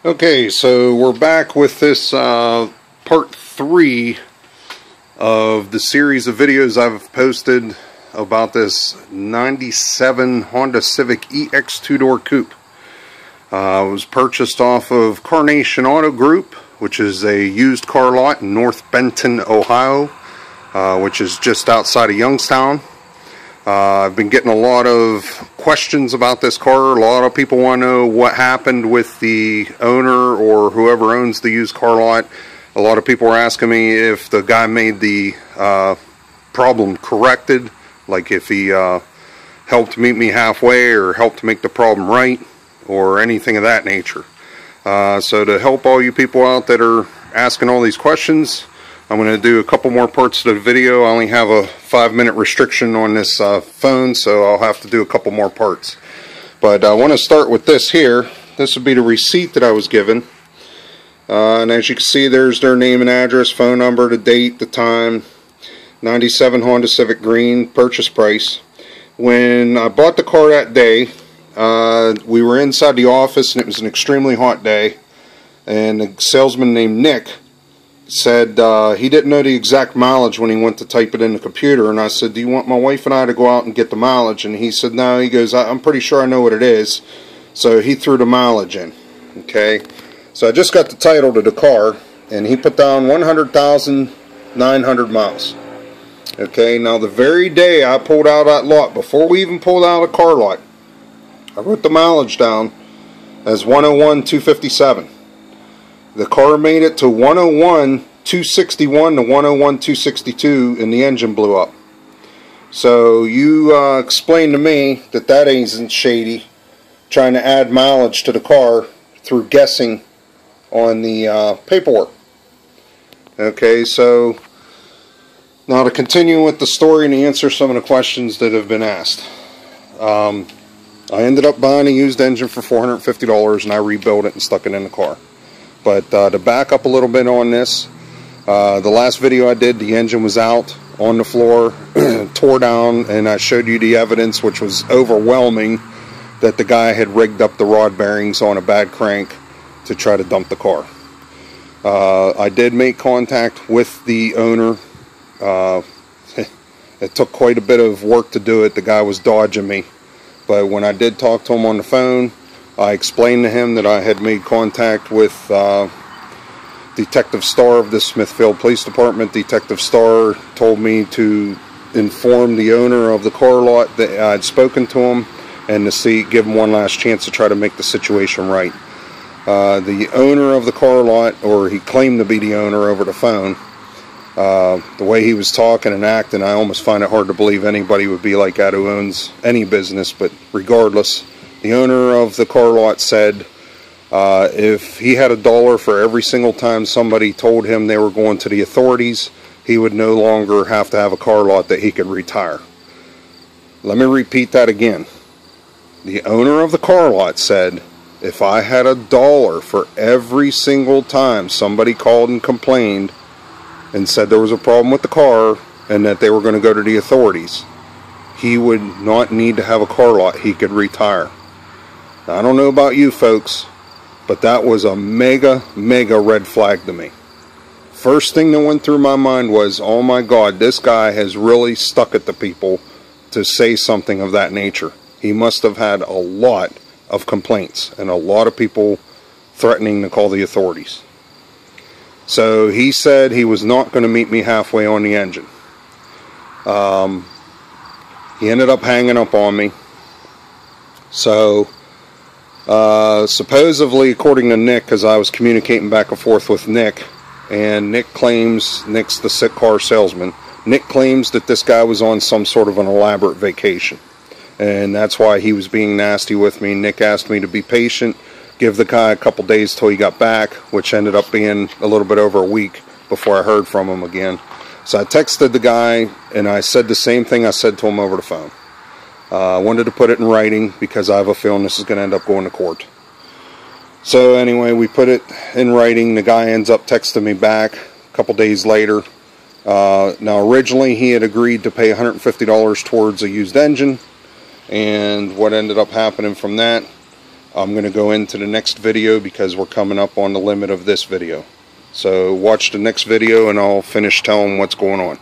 Okay, so we're back with this part 3 of the series of videos I've posted about this 97 Honda Civic EX 2-door coupe. It was purchased off of Carnation Auto Group, which is a used car lot in North Benton, Ohio, which is just outside of Youngstown. I've been getting a lot of questions about this car. A lot of people want to know what happened with the owner or whoever owns the used car lot. A lot of people are asking me if the guy made the problem corrected, like if he helped meet me halfway or helped make the problem right or anything of that nature. So to help all you people out that are asking all these questions, I'm going to do a couple more parts of the video. I only have a 5-minute restriction on this phone, so I'll have to do a couple more parts. But I want to start with this here. This would be the receipt that I was given. And as you can see, there's their name and address, phone number, the date, the time, 97 Honda Civic Green, purchase price. When I bought the car that day, we were inside the office and it was an extremely hot day. And a salesman named Nick said he didn't know the exact mileage when he went to type it in the computer, and I said, do you want my wife and I to go out and get the mileage? And he said no. He goes, I'm pretty sure I know what it is. So he threw the mileage in. Okay, so I just got the title to the car and he put down 100,900 miles. Okay, now the very day I pulled out that lot, before we even pulled out a car lot, I wrote the mileage down as 101,257. The car made it to 101,261 to 101,262 and the engine blew up. So you explain to me that that isn't shady, trying to add mileage to the car through guessing on the paperwork. Okay, so now to continue with the story and answer some of the questions that have been asked. I ended up buying a used engine for $450 and I rebuilt it and stuck it in the car. But to back up a little bit on this, the last video I did, the engine was out on the floor, tore down, and I showed you the evidence, which was overwhelming, that the guy had rigged up the rod bearings on a bad crank to try to dump the car. I did make contact with the owner. It took quite a bit of work to do it. The guy was dodging me. But when I did talk to him on the phone, I explained to him that I had made contact with Detective Starr of the Smithfield Police Department. Detective Starr told me to inform the owner of the car lot that I had spoken to him and to give him one last chance to try to make the situation right. The owner of the car lot, or he claimed to be the owner over the phone, the way he was talking and acting, I almost find it hard to believe anybody would be like that who owns any business, but regardless, the owner of the car lot said if he had $1 for every single time somebody told him they were going to the authorities, he would no longer have to have a car lot that he could retire. Let me repeat that again. The owner of the car lot said if I had $1 for every single time somebody called and complained and said there was a problem with the car and that they were going to go to the authorities, he would not need to have a car lot. He could retire. Now, I don't know about you folks, but that was a mega red flag to me. First thing that went through my mind was, oh my God, this guy has really stuck it to people to say something of that nature. He must have had a lot of complaints and a lot of people threatening to call the authorities. So he said he was not going to meet me halfway on the engine. He ended up hanging up on me. So supposedly, according to Nick, because I was communicating back and forth with Nick, and Nick claims, Nick's the sick car salesman, Nick claims that this guy was on some sort of an elaborate vacation, and that's why he was being nasty with me. Nick asked me to be patient, give the guy a couple days till he got back, which ended up being a little bit over a week before I heard from him again. So I texted the guy and I said the same thing I said to him over the phone. I wanted to put it in writing because I have a feeling this is going to end up going to court. So anyway, we put it in writing. The guy ends up texting me back a couple days later. Now originally he had agreed to pay $150 towards a used engine, and what ended up happening from that, I'm going to go into the next video because we're coming up on the limit of this video. So watch the next video and I'll finish telling what's going on.